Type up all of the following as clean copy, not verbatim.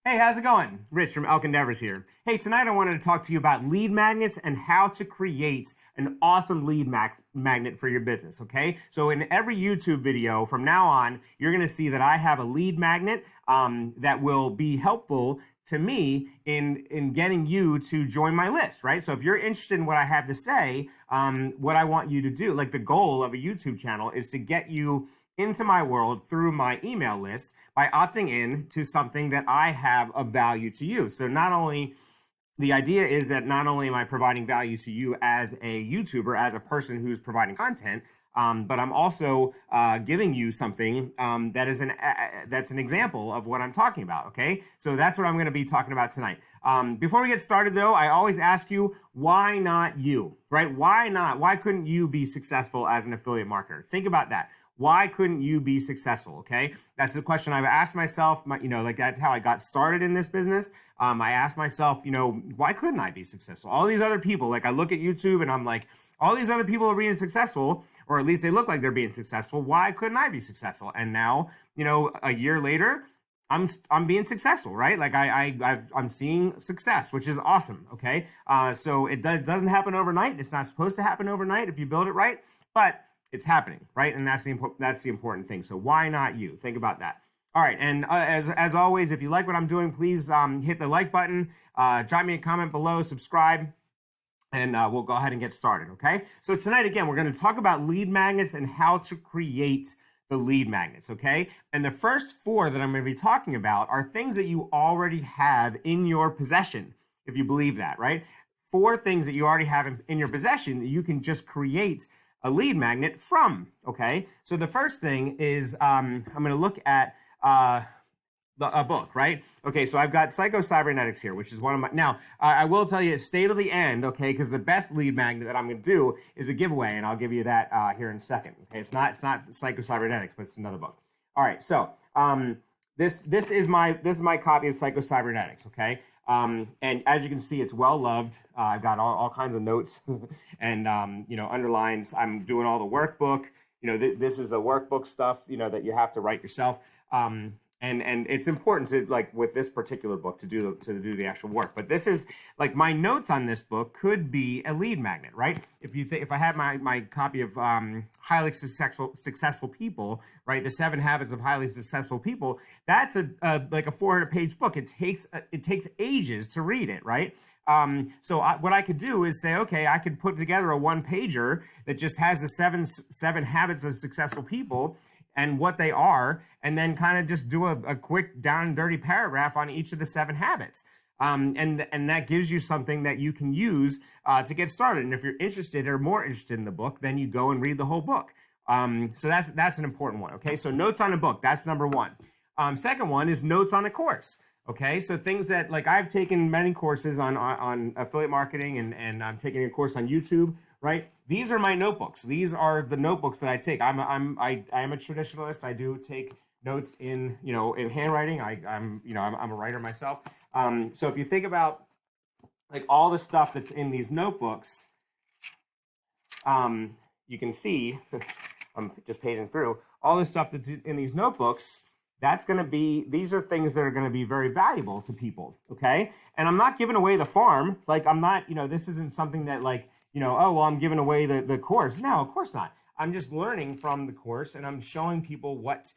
Hey, how's it going? Rich from Elk Endeavors here. Hey, tonight I wanted to talk to you about lead magnets and how to create an awesome magnet for your business, okay? So in every YouTube video from now on, you're gonna see that I have a lead magnet that will be helpful to me in getting you to join my list, right? So if you're interested in what I have to say, what I want you to do, like the goal of a YouTube channel is to get you into my world through my email list by opting in to something that I have of value to you. So not only the idea is that not only am I providing value to you as a YouTuber, as a person who's providing content, but I'm also giving you something that is that's an example of what I'm talking about. Okay, so that's what I'm going to be talking about tonight. Before we get started, though, I always ask you, why not you? Right? Why not? Why couldn't you be successful as an affiliate marketer? Think about that. Why couldn't you be successful? Okay, that's the question I've asked myself. Like that's how I got started in this business. I asked myself, why couldn't I be successful? All these other people, like I look at YouTube and I'm like, all these other people are being successful, or at least they look like they're being successful. Why couldn't I be successful? And now, a year later, I'm being successful, right? Like I'm seeing success, which is awesome. Okay, so it doesn't happen overnight. It's not supposed to happen overnight if you build it right, but it's happening, right? And that's the important thing. So why not you? Think about that. All right, and as always, if you like what I'm doing, please hit the like button, drop me a comment below, subscribe, and we'll go ahead and get started, okay? So tonight, again, we're going to talk about lead magnets and how to create the lead magnets, okay? And the first four that I'm going to be talking about are things that you already have in your possession, if you believe that, right? Four things that you already have in your possession that you can just create a lead magnet from, okay? So the first thing is I'm going to look at a book, right? Okay, so I've got Psycho Cybernetics here, which is one of my. Now, I will tell you, stay to the end, okay? Because the best lead magnet that I'm going to do is a giveaway, and I'll give you that here in a second. Okay, it's not Psycho Cybernetics, but it's another book. All right, so this is my copy of Psycho Cybernetics, okay? And as you can see, it's well loved. I've got all kinds of notes and underlines. I'm doing all the workbook. This is the workbook stuff. That you have to write yourself. And it's important to, like, with this particular book, to do the actual work. But this is like my notes on this book could be a lead magnet, right? If I had my copy of highly successful people, right, the 7 Habits of Highly Successful People, that's like a 400-page book. It takes ages to read it, right? So what I could do is say, okay, I could put together a 1-pager that just has the seven habits of successful people and what they are, and then kind of just do a quick down and dirty paragraph on each of the 7 habits. And that gives you something that you can use to get started. And if you're interested or more interested in the book, then you go and read the whole book. So that's an important one. Okay, so notes on a book, that's number one. Second one is notes on a course. Okay, so things that, like, I've taken many courses on affiliate marketing, and I'm taking a course on YouTube, right? These are my notebooks. These are the notebooks that I take. I am a traditionalist. I do take notes in handwriting. I'm a writer myself. So if you think about, like, all the stuff that's in these notebooks, you can see I'm just paging through all the stuff that's in these notebooks. These are things that are going to be very valuable to people, okay? And I'm not giving away the farm. Like, I'm not, this isn't something that, like, oh, well, I'm giving away the course. No, of course not. I'm just learning from the course, and I'm showing people what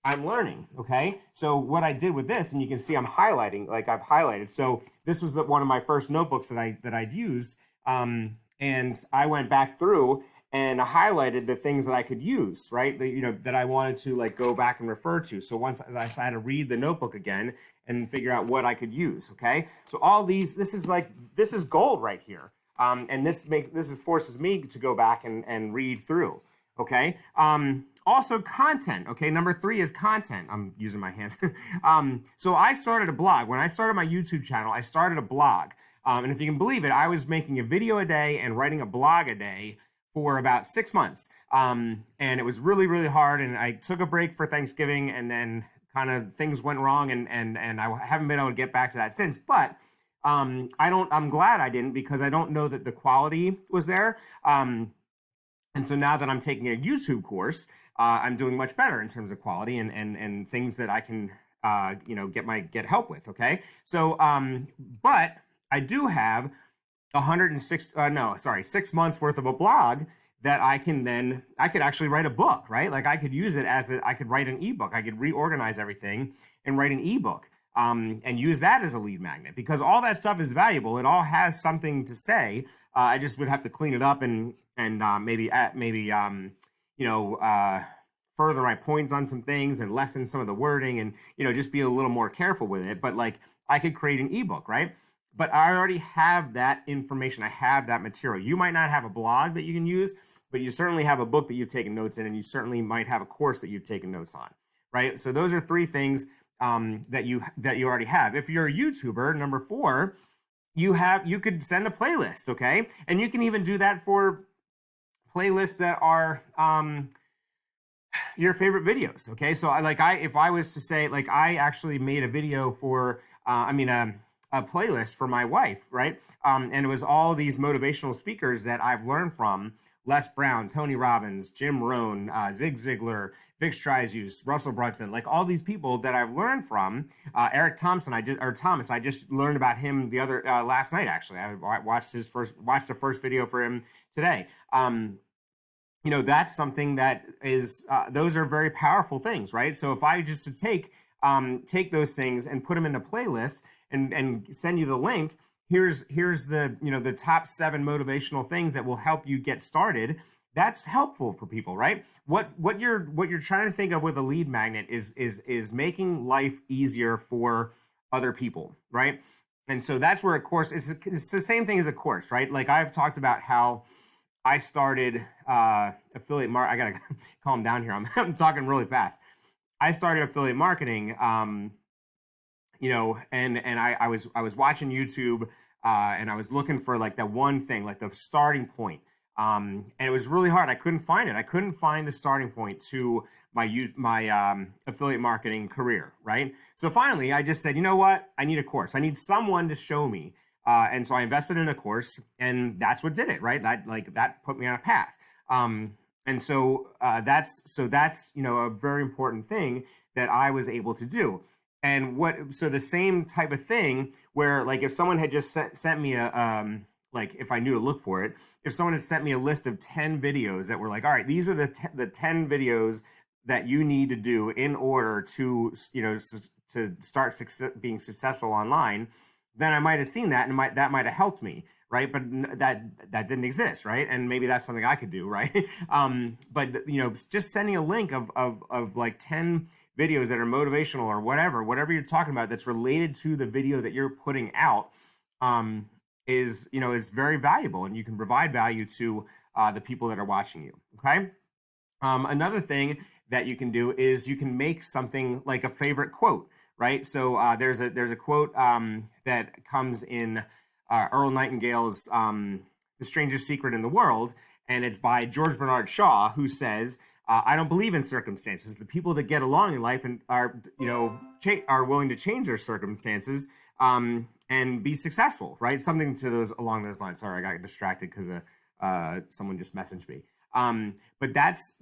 I'm learning, okay? So what I did with this, and you can see I'm highlighting, like I've highlighted. So this was one of my first notebooks that I'd used, and I went back through and I highlighted the things that I could use, right? That I wanted to, like, go back and refer to. So once I had to read the notebook again and figure out what I could use, okay? So all these, this is gold right here. And this forces me to go back and read through, okay? Also content, okay? Number 3 is content. I'm using my hands. So I started a blog. When I started my YouTube channel, I started a blog. And if you can believe it, I was making a video a day and writing a blog a day for about 6 months. And it was really, really hard. And I took a break for Thanksgiving, and then kind of things went wrong, and I haven't been able to get back to that since. But I'm glad I didn't, because I don't know that the quality was there. And so now that I'm taking a YouTube course, I'm doing much better in terms of quality and things that I can get help with. Okay, so but I do have 6 months worth of a blog that I could actually write a book, right? Like I could use it I could write an ebook. I could reorganize everything and write an ebook, and use that as a lead magnet, because all that stuff is valuable. It all has something to say. I just would have to clean it up and further my points on some things and lessen some of the wording, and just be a little more careful with it. But like I could create an ebook, right? But I already have that information. I have that material. You might not have a blog that you can use, but you certainly have a book that you've taken notes in, and you certainly might have a course that you've taken notes on, right? So those are 3 things that you already have. If you're a YouTuber, number 4, you could send a playlist, okay? And you can even do that for playlists that are your favorite videos, okay? So if I was to say, like, I actually made a video for a playlist for my wife, right? And it was all these motivational speakers that I've learned from: Les Brown, Tony Robbins, Jim Rohn, Zig Ziglar, Vic Stryzewski, Russell Brunson, like all these people that I've learned from. Eric Thompson, Thomas, I just learned about him the other last night. Actually, I watched the first video for him today. That's something that is those are very powerful things, right? So if I just to take those things and put them in a playlist and send you the link, here's the the top 7 motivational things that will help you get started. That's helpful for people, right? What you're trying to think of with a lead magnet is making life easier for other people, right? And so that's where a course is. It's the same thing as a course, right? Like I've talked about how I started affiliate I gotta calm down here. I'm talking really fast. I started affiliate marketing, and I was watching YouTube, and I was looking for like that one thing, like the starting point. And it was really hard. I couldn't find it. I couldn't find the starting point to my affiliate marketing career, right? So finally, I just said, you know what? I need a course. I need someone to show me. And so I invested in a course, and that's what did it, right? That put me on a path. And so that's a very important thing that I was able to do. And so the same type of thing where, like, if someone had just sent me like if I knew to look for it, if someone had sent me a list of 10 videos that were like, all right, these are the 10 videos that you need to do in order to, to start being successful online, then I might have seen that, and that might have helped me, right? But that didn't exist, right? And maybe that's something I could do, right? But just sending a link of like 10 videos that are motivational or whatever you're talking about that's related to the video that you're putting out, is very valuable, and you can provide value to the people that are watching you. Okay. Another thing that you can do is you can make something like a favorite quote, right? So there's a quote that comes in Earl Nightingale's The Strangest Secret in the World, and it's by George Bernard Shaw, who says, I don't believe in circumstances. The people that get along in life and are willing to change their circumstances and be successful, right? Something along those lines. Sorry, I got distracted because someone just messaged me. But that's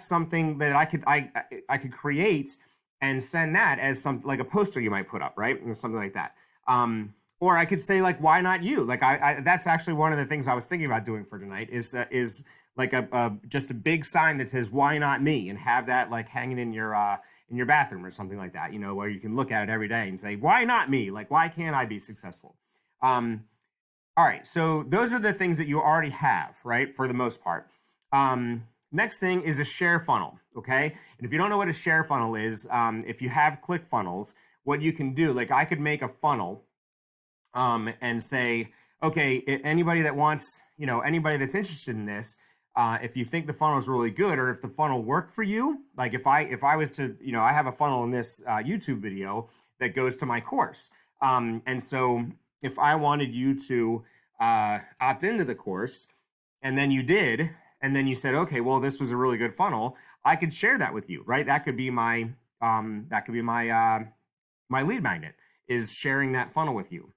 something that I could create and send that as like a poster you might put up, right? Or something like that. Or I could say, like, why not you? Like that's actually one of the things I was thinking about doing for tonight is like just a big sign that says why not me, and have that like hanging in your bathroom or something like that, where you can look at it every day and say, why not me? Like, why can't I be successful? All right, so those are the things that you already have, right, for the most part. Next thing is a share funnel, okay? And if you don't know what a share funnel is, if you have ClickFunnels, what you can do, like I could make a funnel and say, okay, anybody that wants, anybody that's interested in this, if you think the funnel is really good, or if the funnel worked for you, like if I was to, I have a funnel in this YouTube video that goes to my course. And so if I wanted you to opt into the course, and then you did, and then you said, okay, well, this was a really good funnel, I could share that with you, right? That could be my my lead magnet, is sharing that funnel with you,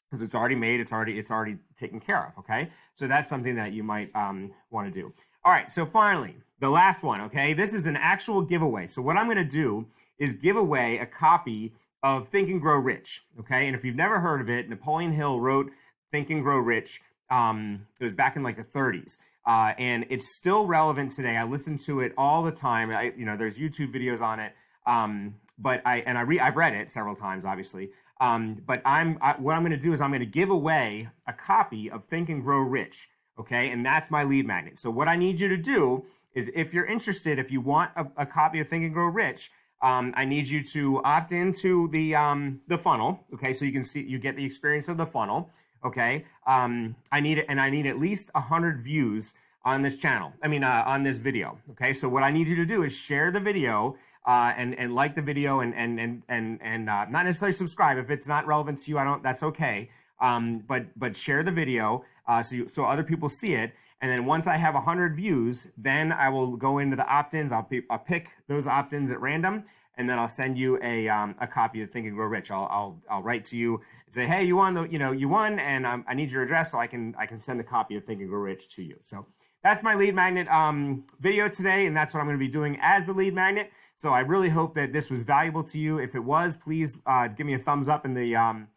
because it's already made, it's already taken care of, okay? So that's something that you might want to do. All right, so finally, the last one, okay? This is an actual giveaway. So what I'm going to do is give away a copy of Think and Grow Rich. Okay, and if you've never heard of it, Napoleon Hill wrote Think and Grow Rich. It was back in like the 30s. And it's still relevant today. I listen to it all the time. There's YouTube videos on it. I've read it several times, obviously. What I'm going to do is I'm going to give away a copy of Think and Grow Rich. Okay, and that's my lead magnet. So what I need you to do is, if you're interested, if you want a copy of Think and Grow Rich, I need you to opt into the funnel. Okay, so you get the experience of the funnel. Okay, I need at least 100 views on this channel. On this video. Okay, so what I need you to do is share the video and like the video and not necessarily subscribe if it's not relevant to you. That's okay. But share the video so other people see it. And then once I have 100 views, then I will go into the opt-ins. I'll pick those opt-ins at random, and then I'll send you a copy of Think and Grow Rich. I'll write to you and say, hey, you won, and I need your address so I can send a copy of Think and Grow Rich to you. So that's my lead magnet video today, and that's what I'm going to be doing as the lead magnet. So I really hope that this was valuable to you. If it was, please give me a thumbs up in the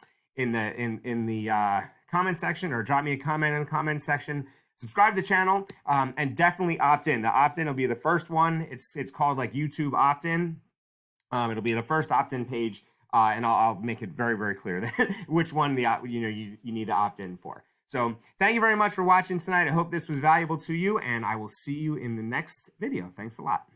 comment section, or drop me a comment in the comment section. Subscribe to the channel, and definitely opt in. The opt-in will be the first one. It's called like YouTube opt-in. It'll be the first opt-in page, and I'll make it very, very clear that which one you need to opt in for. So thank you very much for watching tonight. I hope this was valuable to you, and I will see you in the next video. Thanks a lot.